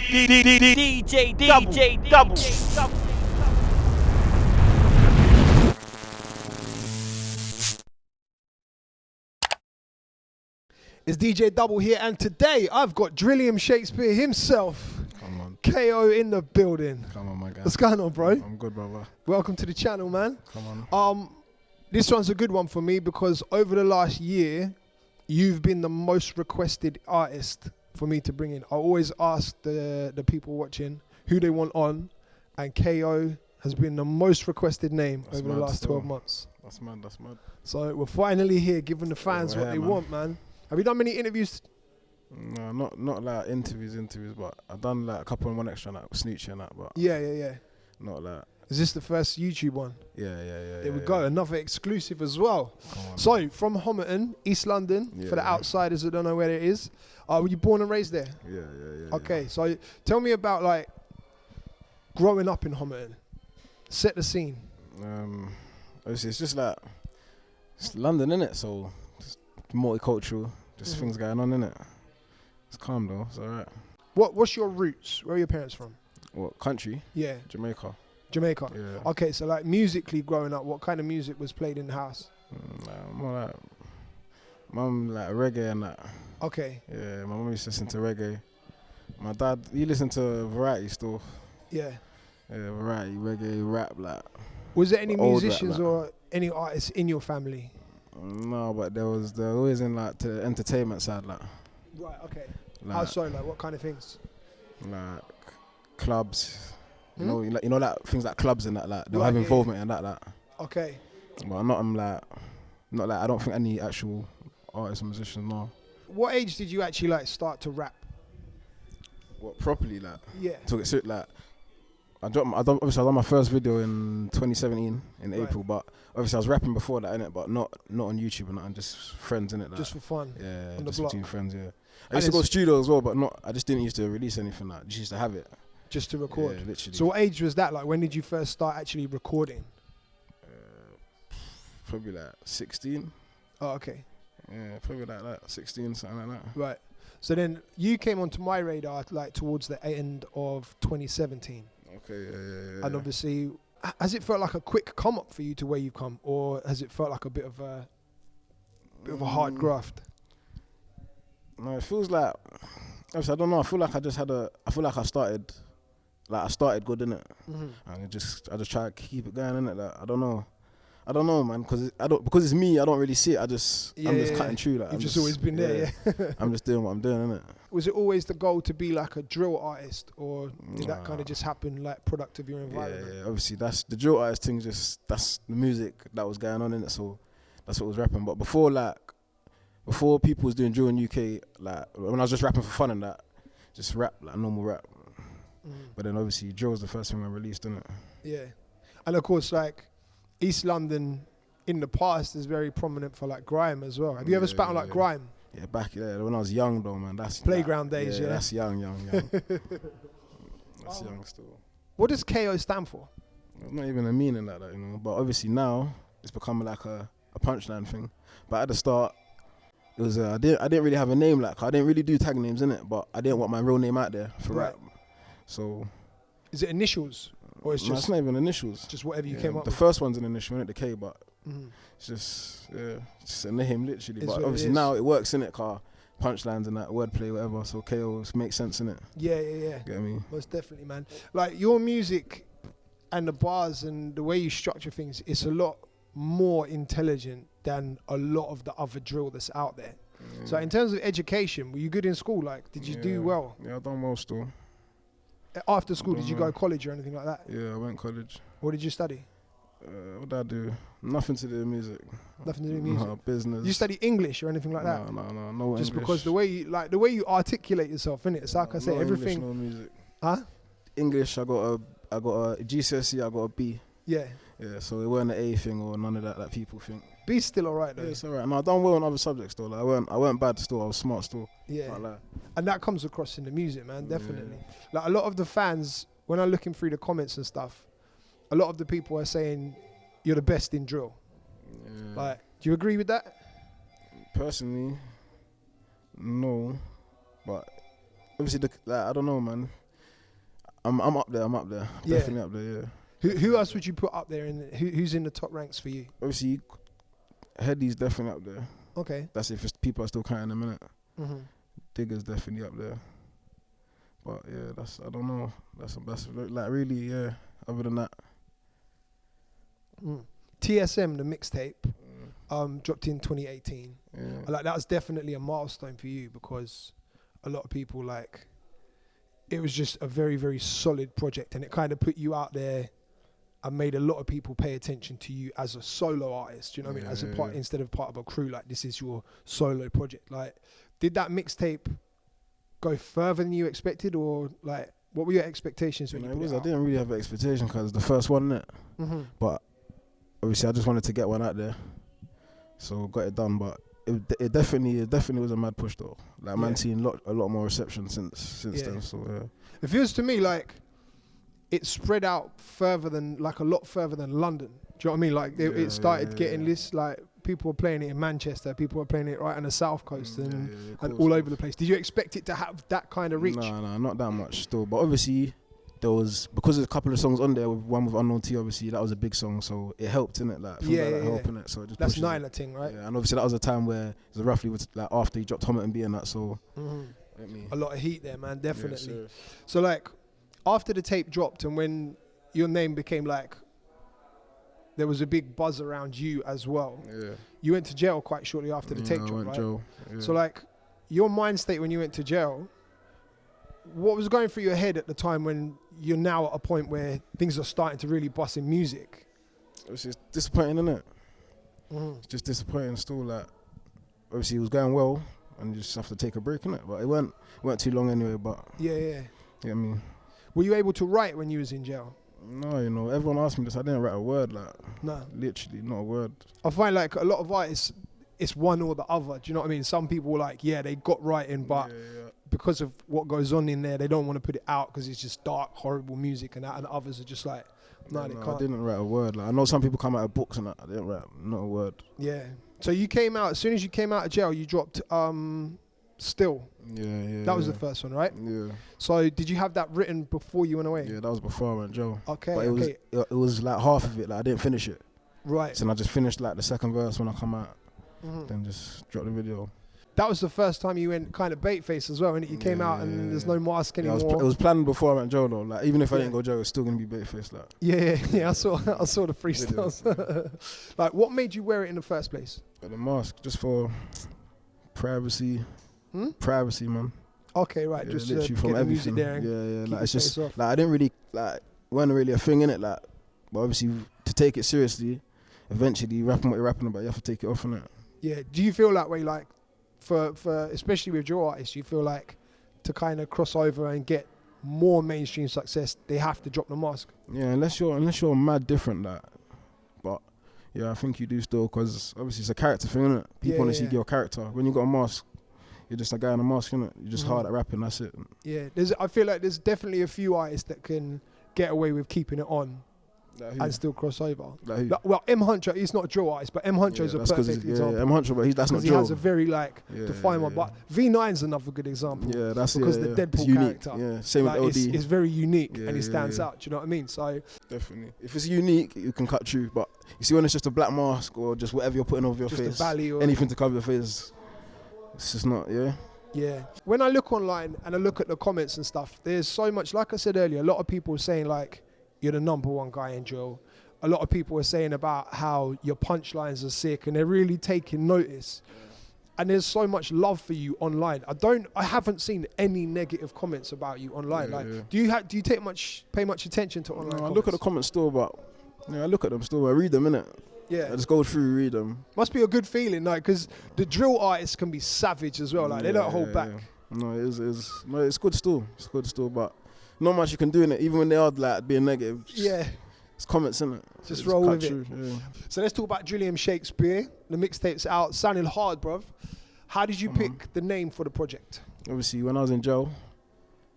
DJDUBL. It's DJDUBL here, and today I've got Drilliam Shakespeare himself. Come on. KO in the building. Come on, my guy. What's going on, bro? I'm good, brother. Welcome to the channel, man. Come on. This one's a good one for me because over the last year, you've been the most requested artist for me to bring in. I always ask the people watching who they want on, and KO has been the most requested name over the last 12 months. That's mad, that's mad. So we're finally here giving the fans what they want, man. Have you done many interviews? No, not like interviews, but I've done like a couple and one extra, like Snoochie and that, but Yeah. not like. Is this the first YouTube one? Yeah. There we go, another exclusive as well. So, from Homerton, East London, for the outsiders that don't know where it is. Were you born and raised there? Yeah. Okay, so tell me about like growing up in Homerton. Set the scene. Obviously it's just like, it's London, innit? So, just multicultural, just things going on, innit? It's calm though, it's alright. What's your roots? Where are your parents from? What, country? Yeah. Jamaica. Yeah. Okay, so like musically growing up, what kind of music was played in the house? More like, mum like reggae and that. Okay. Yeah, my mum used to listen to reggae. My dad, he listened to variety stuff. Yeah. Yeah, variety, reggae, rap, like. Was there any old musicians rap, like. or any artists in your family? No, but they're always in like the entertainment side, like. Right, okay. Like, How so, like what kind of things? like clubs. You know like things like clubs and that, like they'll have involvement in that, like. Okay. But not like I don't think any actual artists or musicians know. What age did you actually like start to rap? What, properly, like? Yeah. Took it like. Obviously I done my first video in 2017 in April, but obviously I was rapping before that, innit? But not on YouTube and just friends, innit? Like. Just for fun. Yeah, on the just block. between friends. Yeah. I used to go studio as well, but I just didn't used to release anything. Like, just used to have it. Just to record. Yeah, literally. So what age was that? Like when did you first start actually recording? Probably like 16. Oh, okay. Yeah, probably like 16, something like that. Right. So then you came onto my radar like towards the end of 2017. Okay, yeah. And obviously, has it felt like a quick come up for you to where you've come, or has it felt like a bit of a hard graft? No, it feels like, obviously I don't know. I feel like I started good, innit? And I just try to keep it going, innit? Like, I don't know, man, because it's me. I don't really see it. I'm just cutting through. Like, You've just always been there, yeah. I'm just doing what I'm doing, innit? Was it always the goal to be like a drill artist, or did that kind of just happen like product of your environment? Yeah. Obviously, that's the drill artist thing. That's the music that was going on in it. So that's what was rapping. But before people was doing drill in UK, like when I was just rapping for fun and that, just rap like normal rap. But then obviously drill was the first thing I released, innit? Yeah. And of course, like East London in the past is very prominent for like grime as well. Have you ever spat on like grime? Yeah, back when I was young though, man. That's playground days, yeah. That's young. That's young still. What does KO stand for? It's not even a meaning like that, you know. But obviously now it's become like a punchline thing. But at the start, it was I didn't really have a name, like I didn't really do tag names in it. But I didn't want my real name out there for rap. So. Is it initials? Or it's it's not even initials. Just whatever you came up with. The first one's an initial, innit? The K, but it's just a name, literally. But obviously now it works, innit? Car punchlines and that, wordplay, whatever. So KO makes sense, innit? Yeah. Get what I mean? Most definitely, man. Like your music and the bars and the way you structure things, it's a lot more intelligent than a lot of the other drill that's out there. So in terms of education, were you good in school? Like, did you do well? Yeah, I done well still. After school, did you go to college or anything like that? Yeah, I went college. What did you study? What did I do? Nothing to do with music. Nothing to do with music? No, business. You study English or anything like that? No Just English. because the way you articulate yourself, innit? It's like I say, everything. English, no music. Huh? English, I got a GCSE, I got a B. Yeah. Yeah, so it weren't an A thing or none of that like people think. B's still alright though. Yeah, it's alright. No, I done well on other subjects though. Like I weren't bad still. I was smart still. Yeah. Like, and that comes across in the music, man. Definitely. Yeah. Like a lot of the fans, when I'm looking through the comments and stuff, a lot of the people are saying you're the best in drill. Yeah. Like, do you agree with that? Personally, no. But obviously, I don't know, man. I'm up there. Yeah. Definitely up there. Yeah. Who else would you put up there? Who's in the top ranks for you? Obviously, Heady's definitely up there. Okay. That's if people are still counting a minute. Mm-hmm. Digger's definitely up there. But yeah, I don't know. That's like really, yeah. Other than that. TSM, the mixtape, dropped in 2018. Yeah. Like that was definitely a milestone for you because a lot of people like it was just a very, very solid project, and it kind of put you out there and made a lot of people pay attention to you as a solo artist. You know what I mean? As a part instead of part of a crew. Like this is your solo project. Like, did that mixtape go further than you expected, or like what were your expectations when you put it out? I didn't really have an expectation because the first one, innit? But obviously, I just wanted to get one out there, so got it done. But it definitely was a mad push though. Like man, seen a lot more reception since then. So yeah. It feels to me like it spread out further than a lot further than London. Do you know what I mean? Like it started getting this, like people were playing it in Manchester, people were playing it right on the south coast and all over the place. Did you expect it to have that kind of reach? No, not that much still. But obviously there was, because there's a couple of songs on there, one with Unknown T, obviously that was a big song, so it helped, innit? Like, helping it, so it just that's pushes Nyla thing, right? Yeah, and obviously that was a time where it was roughly like after he dropped Homerton B and that, so a lot of heat there, man, definitely. Yes, so like after the tape dropped and when your name became like, there was a big buzz around you as well. Yeah. You went to jail quite shortly after the tape dropped, right? Jail. Yeah. So like your mind state when you went to jail, what was going through your head at the time when you're now at a point where things are starting to really bust in music? It's just disappointing, innit? It's just disappointing still. Like, obviously it was going well and you just have to take a break, innit? But it weren't too long anyway, but... Yeah. You know what I mean? Were you able to write when you was in jail? No, you know, everyone asked me this. I didn't write a word, like... No. Literally, not a word. I find like a lot of artists, it's one or the other. Do you know what I mean? Some people were like, yeah, they got writing, but... because of what goes on in there, they don't want to put it out because it's just dark, horrible music and that, and others are just like, no, they can't. I didn't write a word. Like, I know some people come out of books and that. I didn't write not a word. Yeah. So you came out, as soon as you came out of jail, you dropped Still. Yeah. That was the first one, right? Yeah. So did you have that written before you went away? Yeah, that was before I went to jail. Okay, but it was like half of it, like I didn't finish it. Right. So I just finished like the second verse when I come out, then just dropped the video. That was the first time you went kind of baitface as well, and you came out and there's no mask anymore. It was planned before I went to jail though. Like even if I didn't go to jail, it was still gonna be baitface. Like. Yeah. I saw the freestyles. Like, what made you wear it in the first place? The mask, just for privacy. Privacy, man. Okay, right. Yeah, just literally get from the music everything. there. And Like it's just like I didn't really weren't really a thing in it. Like, but obviously to take it seriously, eventually rapping what you're rapping about, you have to take it off, innit? Yeah. Do you feel that way, like? For especially with your artists, you feel like to kind of cross over and get more mainstream success, they have to drop the mask. Yeah, unless you're mad different, like. But yeah, I think you do still, because obviously it's a character thing, innit? People want to see your character. When you got a mask, you're just a guy in a mask, innit? You're just hard at rapping. That's it. Yeah, I feel like there's definitely a few artists that can get away with keeping it on. And still cross over. Well, M Huncho, he's not a drill artist, but M Huncho's a perfect example. Yeah, M Huncho, but that's not drill. He has a very defined one. But V9's another good example. Yeah, that's because the Deadpool character. Yeah, same with LD. It's very unique and it stands out. Do you know what I mean? So definitely, if it's unique, you can cut through. But you see, when it's just a black mask or just whatever you're putting over your face, anything to cover your face, it's just not. Yeah. When I look online and I look at the comments and stuff, there's so much. Like I said earlier, a lot of people are saying like, you're the number one guy in drill. A lot of people are saying about how your punchlines are sick and they're really taking notice. And there's so much love for you online. I haven't seen any negative comments about you online. Do you pay much attention to online comments? I look at the comments still, but I look at them still. I read them, innit? Yeah. I just go through, read them. Must be a good feeling, like, because the drill artists can be savage as well. Like they don't hold back. No, it's good still. It's good still, but not much you can do in it, even when they are like being negative. It's comments, innit? Just roll with it. Yeah. So let's talk about Drilliam Shakespeare. The mixtape's out, sounding hard, bruv. How did you pick the name for the project? Obviously, when I was in jail,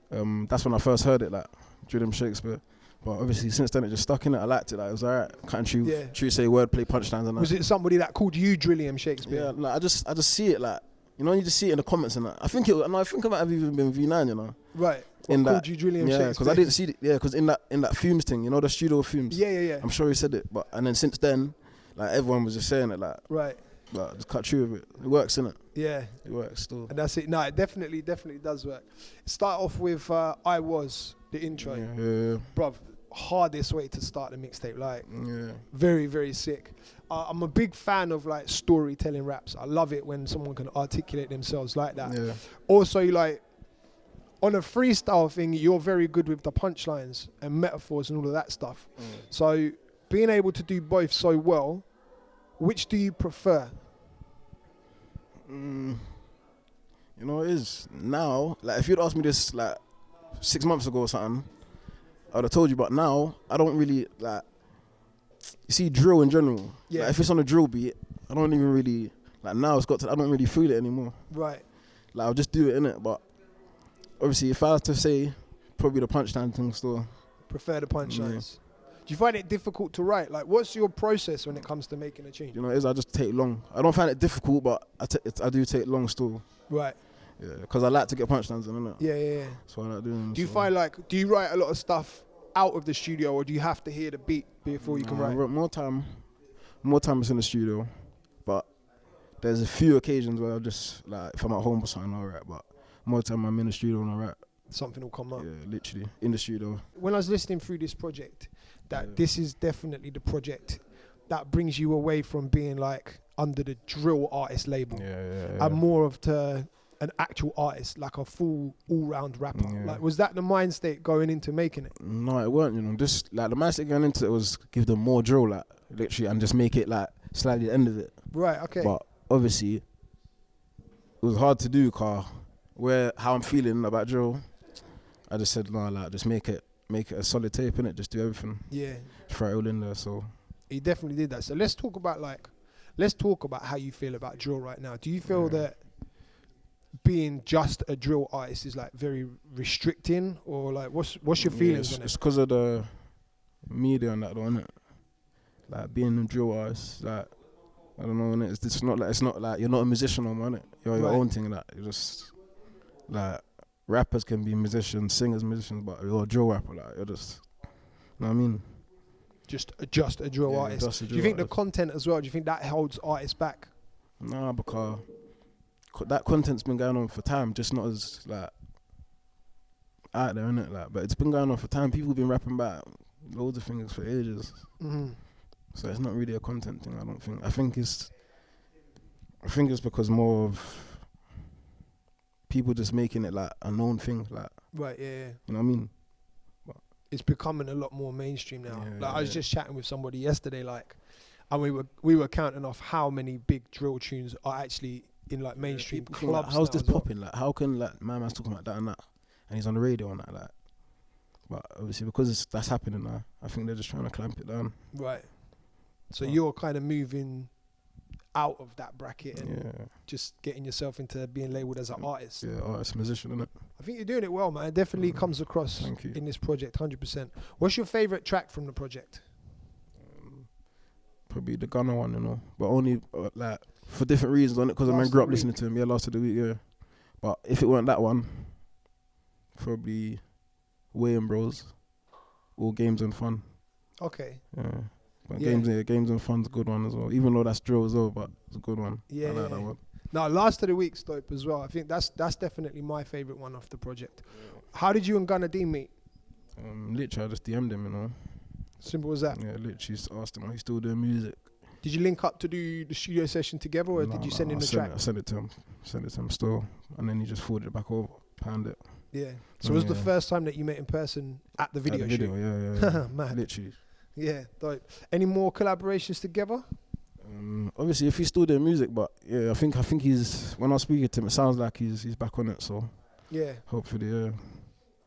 that's when I first heard it, like Drilliam Shakespeare. But obviously, since then it just stuck in it. I liked it. Like, it was alright. Can't true say wordplay, punchlines, and that. Was it somebody that called you Drilliam Shakespeare? Yeah, like I just see it, like, you know, you just see it in the comments and that. I think I might have even been V9, you know. Right. in called that, you Drilliam yeah, Shakespeare. because I didn't see it. Yeah, because in that Fumes thing, you know, the studio Fumes. Yeah. I'm sure he said it, but and then since then, like everyone was just saying it, like Right. just cut through with it. It works, innit? Yeah. It works still. And that's it. No, it definitely does work. Start off with I Was, the intro. Yeah. Bruv, hardest way to start the mixtape. Like, Yeah. very, very sick. I'm a big fan of like storytelling raps. I love it when someone can articulate themselves like that. Yeah. Also, like, on a freestyle thing, you're very good with the punchlines and metaphors and all of that stuff. So, being able to do both so well, which do you prefer? You know, it is now. Like, if you'd asked me this like 6 months ago or something, I'd have told you. But now, I don't really like. You see, drill in general. Yeah. Like, if it's on a drill beat, I don't even really like. Now it's got to. I don't really feel it anymore. Right. Like, I'll just do it, innit? But obviously, if I had to say, probably the punchline thing still. Prefer the punchlines. Do you find it difficult to write? Like, what's your process when it comes to making a change? You know, it is. I just take long. I don't find it difficult, but I do take long still. Right. Yeah, because I like to get punchlines in, innit? Yeah. So I like doing them. Do you find like, do you write a lot of stuff out of the studio, or do you have to hear the beat before you can write? More time is in the studio, but there's a few occasions where I just like, if I'm at home or something, I'll write. But more time I'm in the studio and I write. Something will come up. Yeah, literally in the studio. When I was listening through this project, that Yeah. this is definitely the project that brings you away from being like under the drill artist label Yeah. and more of to an actual artist, like a full all-round rapper. Yeah. Like, was that the mind state going into making it? No, it weren't. You know, just like the mindset going into it was give them more drill, like literally, and just make it like slightly the end of it. Right. Okay. But obviously, it was hard to do, car. How I'm feeling about drill, I just said no, like just make it a solid tape, innit? Just do everything. Yeah. Throw it all in there. So He definitely did that. So let's talk about how you feel about drill right now. Do you feel that being just a drill artist is like very restricting, or like what's your feelings on It's it? because of the media and that, though, innit? Like being a drill artist, like I don't know, innit? It's not like you're not a musician no more, innit? You're your Right. own thing, like you're just like rappers can be musicians, singers, musicians, but you're a drill rapper, like you're just, you know what I mean? Just a drill Yeah, artist. just a Do you drill think the artist. content as well? Do you think that holds artists back? Nah, because that content's been going on for time, just not as like out there, innit? Like, but it's been going on for time. People have been rapping about loads of things for ages. Mm-hmm. So it's not really a content thing, I don't think. I think it's because more of people just making it like a known thing, like, Right. Yeah. you know what I mean? It's becoming a lot more mainstream now. Yeah, Like I was yeah. just chatting with somebody yesterday, like, and we were counting off how many big drill tunes are actually in like mainstream People think, like, clubs. how's now this as well. popping? Like, how can like my man's talking about that and that, and he's on the radio and that, like. But obviously because that's happening now, I think they're just trying to clamp it down. Right. So Well- you're kind of moving out of that bracket and Yeah, just getting yourself into being labeled as an artist. yeah, artist, musician, innit? I think you're doing it well, man. It definitely comes across Thank you. in this project, 100%. What's your favorite track from the project? Probably the Gunner one, you know, but only like for different reasons on it, because I Last man of grew the up listening to him. Yeah, last of the week, yeah. But if it weren't that one, probably Wayne Bros or Games and Fun. Okay. Yeah, but Yeah. Games and Fun's a good one as well. Even though that's drill as well, but it's a good one. Yeah, I like yeah. that one. No, Last of the Week's dope as well. I think that's definitely my favorite one off the project. How did you and Gunna D meet? Literally, I just DM'd him, you know. Simple as that. Yeah, literally just asked him, he's still doing music. Did you link up to do the studio session together, or did you send him the track? I sent it to him still, and then he just forwarded it back over, panned it. Yeah. So it was the Yeah. first time that you met in person at the video At the shoot? yeah. Mad. Literally. Yeah, dope. Any more collaborations together? Obviously, if he's still doing music, but yeah, I think he's. When I was speaking to him, it sounds like he's back on it. So Yeah. hopefully, yeah.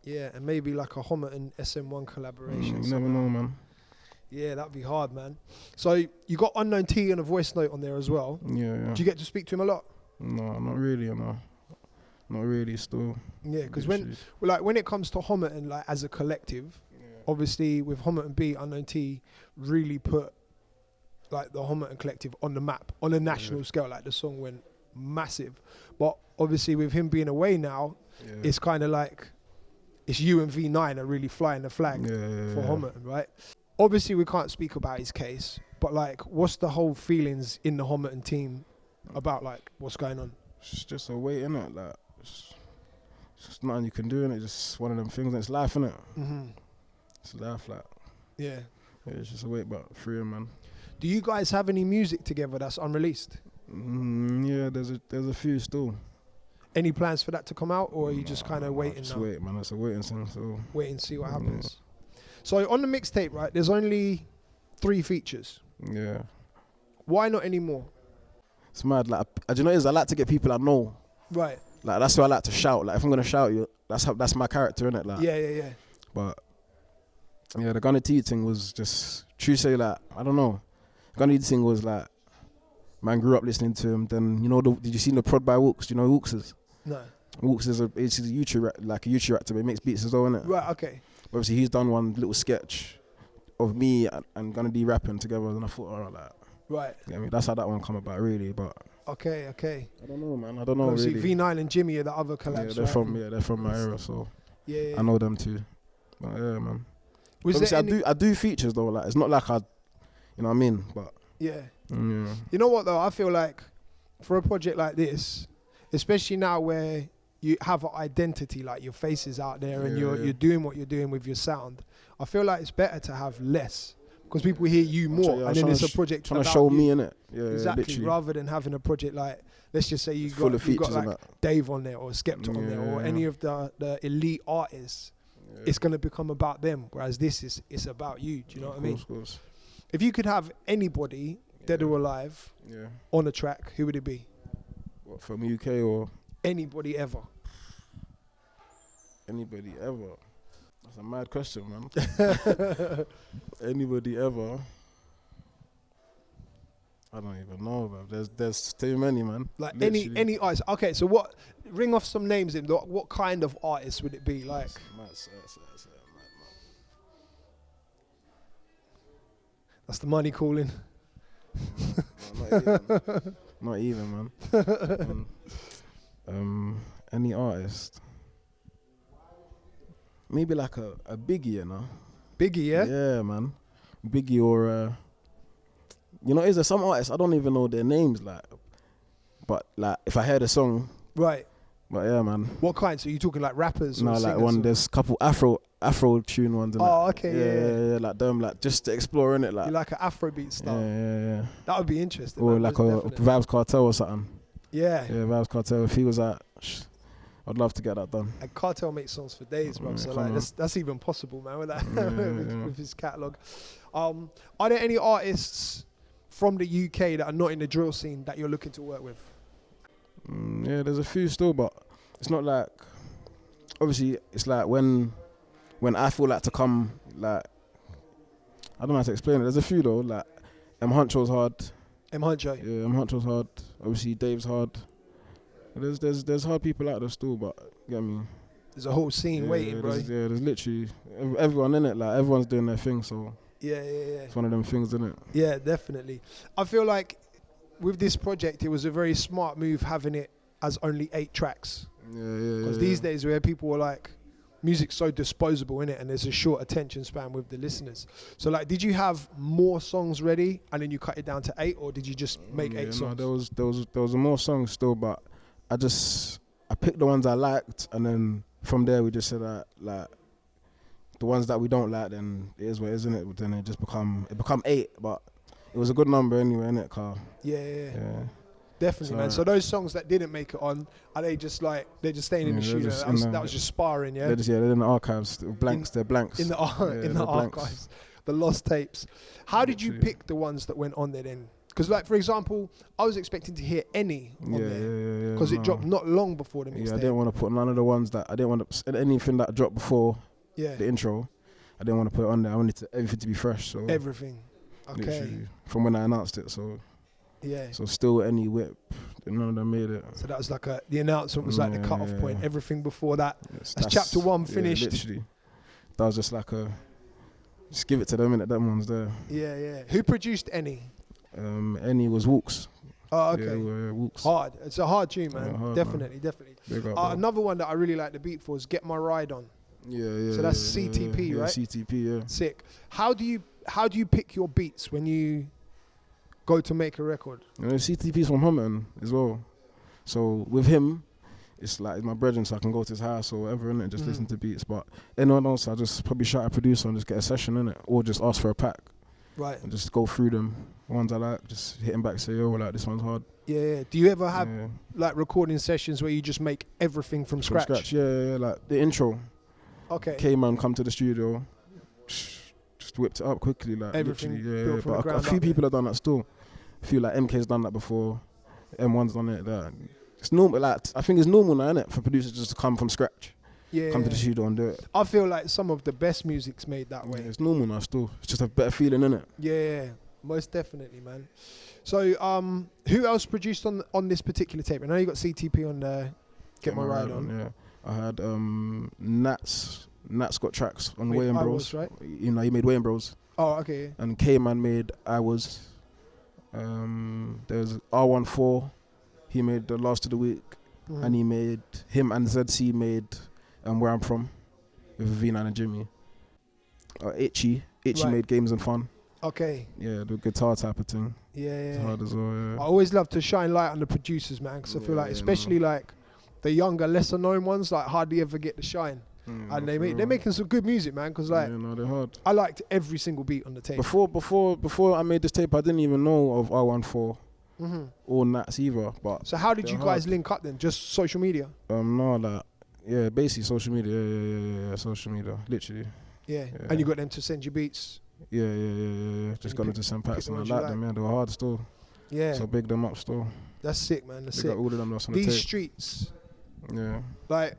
Yeah, and maybe like a Homerton SM1 collaboration. You never know, man. Yeah, that'd be hard, man. So you got Unknown T and a voice note on there as well. Yeah. Do you get to speak to him a lot? No, not really, no. Not really, still. Yeah, because Literally. when it comes to Homerton, like as a collective, obviously with Homerton B, Unknown T really put like the Homerton collective on the map on a national scale. Like the song went massive, but obviously with him being away now, Yeah. it's kind of like it's you and V9 are really flying the flag for Homerton, right? Obviously, we can't speak about his case, but like, what's the whole feelings in the Homerton team about like what's going on? It's just a wait, innit? Like, it's nothing you can do, innit? Just one of them things. It's life, innit? It's life, like. Yeah. It's just a wait, but freeing, man. Do you guys have any music together that's unreleased? Yeah, there's a few still. Any plans for that to come out, or are you just kind of waiting just now? wait, man. It's a waiting thing, so. Wait and see what happens. So on the mixtape, right, there's only 3 features. Yeah. Why not any more? It's mad. Like, do you know what it is? I like to get people I know. Right. Like, that's why I like to shout. Like, if I'm gonna shout you, that's my character, innit? Like. Yeah. But yeah, the Gunna T thing was just true. Say like, I don't know. Gunna T thing was like, man grew up listening to him. Then you know, did you see the prod by Wooks? Do you know who Wooks is? No. Wooks is it's a YouTube like a YouTube actor, but he makes beats as well, innit? Right. Okay. Obviously, he's done one little sketch of me and Gunna D rapping together, and I thought, alright, like. Right. Yeah, I mean, that's how that one come about, really. But Okay. I don't know, man. I don't know, Obviously, really. V9 and Jimmy are the other collabs. Yeah, they're from my era, so Yeah. I know them too. But yeah, man. Was Obviously, there any... I do features though. Like, it's not like you know what I mean? But Yeah. yeah. You know what though? I feel like for a project like this, especially now where you have an identity, like your face is out there and you're doing what you're doing with your sound, I feel like it's better to have less because people hear you more, and then it's a project trying to show me, innit? Yeah, exactly. literally. Rather than having a project like, let's just say you full of got like that. Dave on there or Skepta on there or any of the elite artists. It's going to become about them, whereas it's about you. Do you know what I mean? Of course. If you could have anybody, dead or alive, on a track, who would it be? What, from UK or? Anybody ever. Anybody ever? That's a mad question, man. Anybody ever? I don't even know, bro. There's too many, man. Like literally. any artist. Okay, so what? Ring off some names in. What kind of artist would it be? Like. Mad. That's the money calling. Not even, man. Any artist? Maybe like a Biggie, you know? Biggie, yeah? Yeah, man. Biggie or, you know, is there some artists, I don't even know their names, like, but like, if I heard a song. Right. But yeah, man. What kind? So you talking like rappers or no, singers? Like one, there's a couple Afro tune ones. Oh, okay, yeah, like them, like just to explore, innit? Like, you like an Afrobeat style? Yeah. That would be interesting. Or like a Vibes Cartel or something. Yeah. Yeah, Vibes Cartel. If he was at, I'd love to get that done. And Cartel makes songs for days, bro. So like that's even possible, man, with that with his catalogue. Are there any artists from the UK that are not in the drill scene that you're looking to work with? Yeah, there's a few still, but it's not like. Obviously, it's like when I feel like to come, like, I don't know how to explain it. There's a few though, like M Huncho's hard. M Huncho. Yeah, M Huncho's hard. Obviously, Dave's hard. There's hard people out there still, but you get me. There's a whole scene waiting, bro. There's literally everyone in it. Like everyone's doing their thing, so yeah. It's one of them things, isn't it? Yeah, definitely. I feel like with this project, it was a very smart move having it as only 8 tracks. Yeah. Because these days, where people were like, music's so disposable in it, and there's a short attention span with the listeners. So like, did you have more songs ready, and then you cut it down to 8, or did you just make 8 songs? No, there was more songs still, but I picked the ones I liked, and then from there we just said that like the ones that we don't like, then it is what it is, isn't it? Then it become 8, but it was a good number anyway, innit, Carl? Yeah. Definitely, man. So those songs that didn't make it on, are they just like they're just staying in the studio? That was just sparring, yeah. They're in the archives, blanks. They're blanks in the archives, the lost tapes. How did you pick the ones that went on there then? Because, like, for example, I was expecting to hear any on there because it dropped not long before the mixtape. Yeah, I didn't want to put none of the ones that I didn't want to anything that dropped before the intro. I didn't want to put it on there. I wanted everything to be fresh. So everything, okay. From when I announced it, so yeah. So still any whip, none of them made it. So that was like the announcement was like the cut-off point. Everything before that, that's chapter 1 finished. Literally, that was just like just give it to them, innit? That one's there. Yeah. Who produced Any? Any was Wooks. Oh, okay. Yeah, Wooks. Hard. It's a hard tune, man. Yeah, hard, definitely. Big up, Another one that I really like the beat for is Get My Ride On. Yeah. So that's CTP, yeah, right? CTP, yeah. Sick. How do you pick your beats when you go to make a record? You know, CTP's from Homerton as well. So with him, it's like my brethren, so I can go to his house or whatever, innit, just listen to beats. But anyone else, I just probably shout at a producer and just get a session, innit, or just ask for a pack. Right. And just go through them. Ones I like, just hit them back, say, yo, like, this one's hard. Yeah. Do you ever have like recording sessions where you just make everything from scratch? Yeah, like the intro. Okay. K-Man come to the studio, just whipped it up quickly, like Everything literally, built from the But a ground few up, people have done that still. A few like MK's done that before, M1's done it. That it's normal. Like I think it's normal now, innit, for producers just to come from scratch. Yeah. Come to the studio and do it. I feel like some of the best music's made that way. Yeah, it's normal now still. It's just a better feeling, innit? Yeah, most definitely, man. So, who else produced on this particular tape? I know you got CTP on there. Get My Ride On. Yeah, I had Nats. Nats got tracks on Wait, Wayne I Bros. Was, right? You know, he made Wayne Bros. Oh, okay. And K-Man made I Was. There's R14. He made The Last of the Week. And he made, him and ZC made Where I'm From with V9 and Jimmy. Itchy right. Made Games and Fun. Okay. Yeah, the guitar type of thing. Yeah. It's hard as well, yeah. I always love to shine light on the producers, man, because I feel like, especially like the younger, lesser known ones, like hardly ever get the shine. And they're making some good music, man, because like, they're hard. I liked every single beat on the tape. Before I made this tape, I didn't even know of R14 or Nats either. But so how did you guys link up then? Just social media? No, like, yeah, basically social media. Yeah, social media, literally. Yeah, and you got them to send you beats? Yeah. Just got them to send packs and I like them, man. They were hard still. Yeah. So big them up still. That's sick, man. That's sick. Got all of them lost on the These tape. streets. Yeah. Like,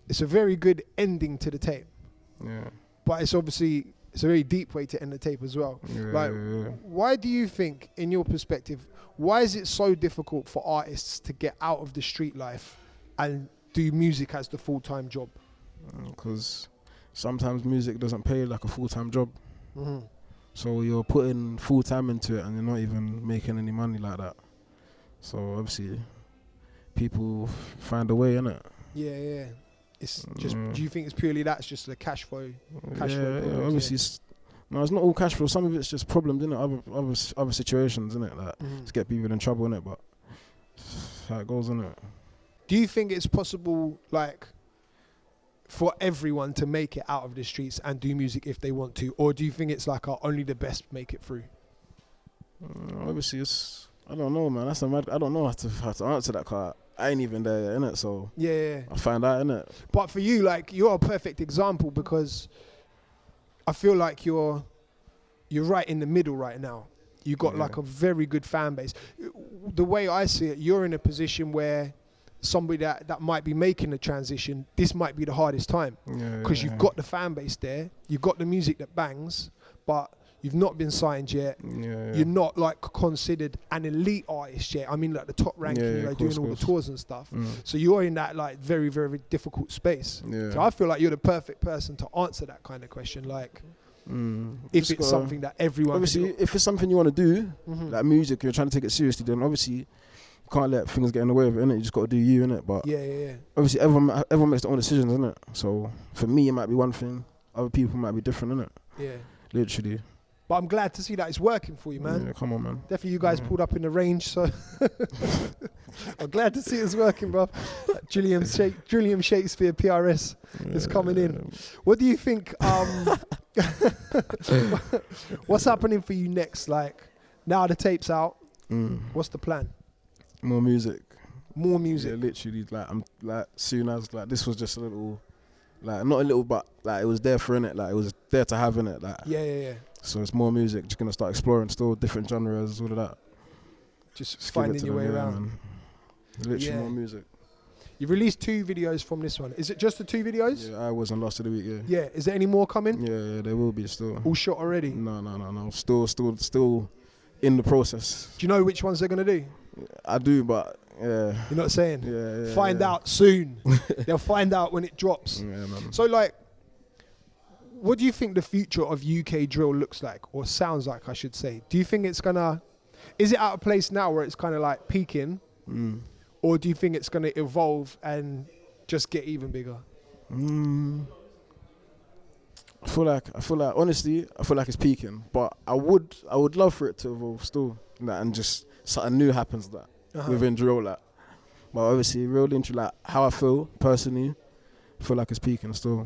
it's a very good ending to the tape. Yeah. But it's obviously, it's a very deep way to end the tape as well. Why do you think, in your perspective, why is it so difficult for artists to get out of the street life and do music as the full-time job? Because sometimes music doesn't pay like a full-time job. So you're putting full-time into it and you're not even making any money like that. So obviously, people find a way, innit? Yeah. It's just. Do you think it's purely that's just the cash flow? Yeah, obviously. It's not all cash flow. Some of it's just problems, innit? Other situations, innit? Like to get people in trouble, innit? But that's how it goes, innit? Do you think it's possible, like, for everyone to make it out of the streets and do music if they want to, or do you think it's like only the best make it through? Obviously, it's. I don't know, man. That's a mad. I don't know how to answer that, cause I ain't even there, innit? So yeah, I find out, innit? But for you, like, you're a perfect example because I feel like you're right in the middle right now. You got like a very good fan base. The way I see it, you're in a position where somebody that might be making the transition, this might be the hardest time because you've got the fan base there, you've got the music that bangs, but you've not been signed yet. You're not like considered an elite artist yet. I mean, like the top ranking, doing all the tours and stuff. So you're in that like very, very difficult space. So I feel like you're the perfect person to answer that kind of question. Like, if it's something that everyone obviously, if it's something you want to do, like music, you're trying to take it seriously, then obviously you can't let things get in the way of it, innit? You just got to do you, innit? But obviously everyone makes their own decisions, innit? So for me, it might be one thing. Other people might be different, innit? Yeah. Literally. But I'm glad to see that it's working for you, man. Yeah, come on, man. Definitely you guys pulled up in the range, so I'm glad to see it's working, bro. Drilliam Shakespeare PRS is coming in. What do you think, what's happening for you next? Like, now the tape's out, what's the plan? More music. More music? Yeah, literally, like, I'm like, soon as, like, this was just a little, like, not a little, but, like, it was there for, innit? Like, it was there to have, innit? Like, yeah. So it's more music, just gonna start exploring still different genres, all of that. Just finding your way around. Man. Literally more music. You've released 2 videos from this one. Is it just the 2 videos? Yeah, I was on Last of the Week, Yeah, is there any more coming? Yeah, there will be still. All shot already? No. Still in the process. Do you know which ones they're gonna do? I do, but yeah. You're not saying? Yeah. Find out soon. They'll find out when it drops. Yeah, man. So like, what do you think the future of UK drill looks like, or sounds like, I should say? Do you think it's gonna, is it out of place now where it's kind of like peaking, or do you think it's gonna evolve and just get even bigger? I feel like honestly, I feel like it's peaking, but I would love for it to evolve still, like, and just something new happens within drill, like. But obviously, real into like how I feel personally, I feel like it's peaking still.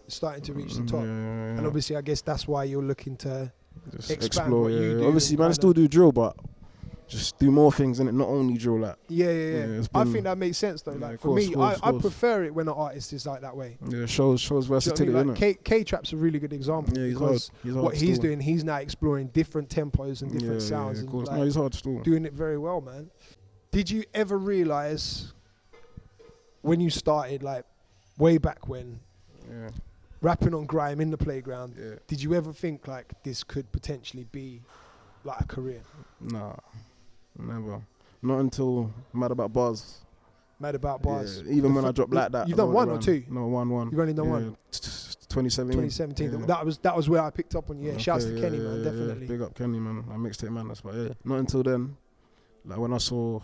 It's starting to reach the top, yeah. and obviously, I guess that's why you're looking to just expand explore. what you do. Obviously, man, I still do drill, but just do more things in it, not only drill, like. Yeah. I think that makes sense though. Like for me, I prefer it when an artist is like that way. Yeah, shows versatility. You know what I mean? Like K-Trap's a really good example. Yeah, because he's hard what he's doing, he's now exploring different tempos and different sounds. Yeah, of course. And, No, he's hard still. doing it very well, man. Did you ever realize when you started, like way back when, rapping on grime in the playground? Yeah. Did you ever think like this could potentially be like a career? Nah, never. Not until Mad About Bars. Mad About Bars. Yeah, even when I dropped like that. You've done one or two? No, one. You've only done one? 2017. Yeah. That was where I picked up on you. Yeah. Shouts to Kenny, man, definitely. Big up Kenny, man. I mixtape man, that's but not until then. Like when I saw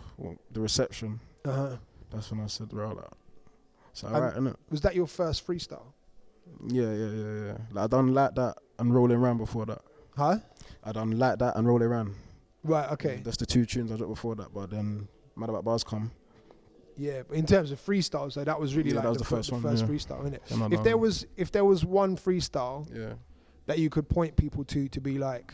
the reception, that's when I said, right, like, it's alright, innit? Was that your first freestyle? Yeah. Like I done like that and Rolling Round before that. Huh? I done like that and Rolling Round. Right, okay. That's the two tunes I dropped before that, but then Mad About Bars come. Yeah, but in terms of freestyles, so that was really like that was the first freestyle, innit? Yeah, if there was one freestyle that you could point people to be like,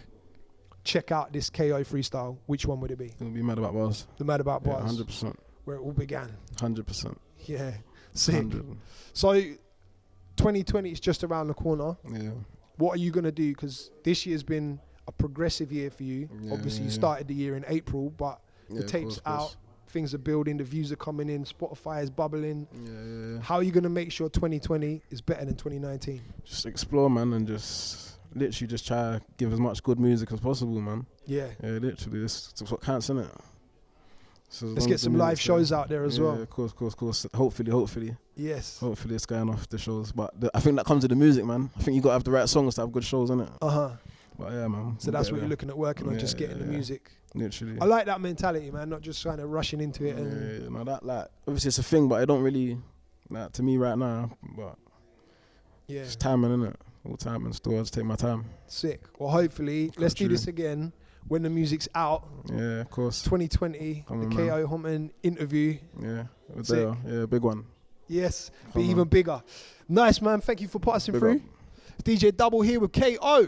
check out this KO freestyle, which one would it be? It would be Mad About Bars. The Mad About Bars. 100%. Where it all began. 100%. Yeah, sick. 100. So 2020 is just around the corner. Yeah. What are you going to do? Because this year's been a progressive year for you. Obviously, you started the year in April, but the tape's out. Things are building, the views are coming in, Spotify is bubbling. Yeah. How are you going to make sure 2020 is better than 2019? Just explore, man, and just literally just try to give as much good music as possible, man. Yeah. Yeah, literally. That's what counts, innit? So let's get some live shows out there as well. Yeah, of course. Hopefully. Yes. Hopefully it's going off the shows. But I think that comes to the music, man. I think you got to have the right songs to have good shows, innit? But yeah, man. So that's what you're looking at working on, just getting the music. Literally. I like that mentality, man, not just kind of rushing into it. No, that, like, obviously it's a thing, but it don't really, like, to me right now, but it's timing, innit? All timing, still I just take my time. Sick. Well, hopefully, let's do this again when the music's out. Yeah, of course. 2020, the KO Homerton interview. Yeah, big one. Yes, be even bigger. Nice, man. Thank you for passing through. DJ Double here with KO.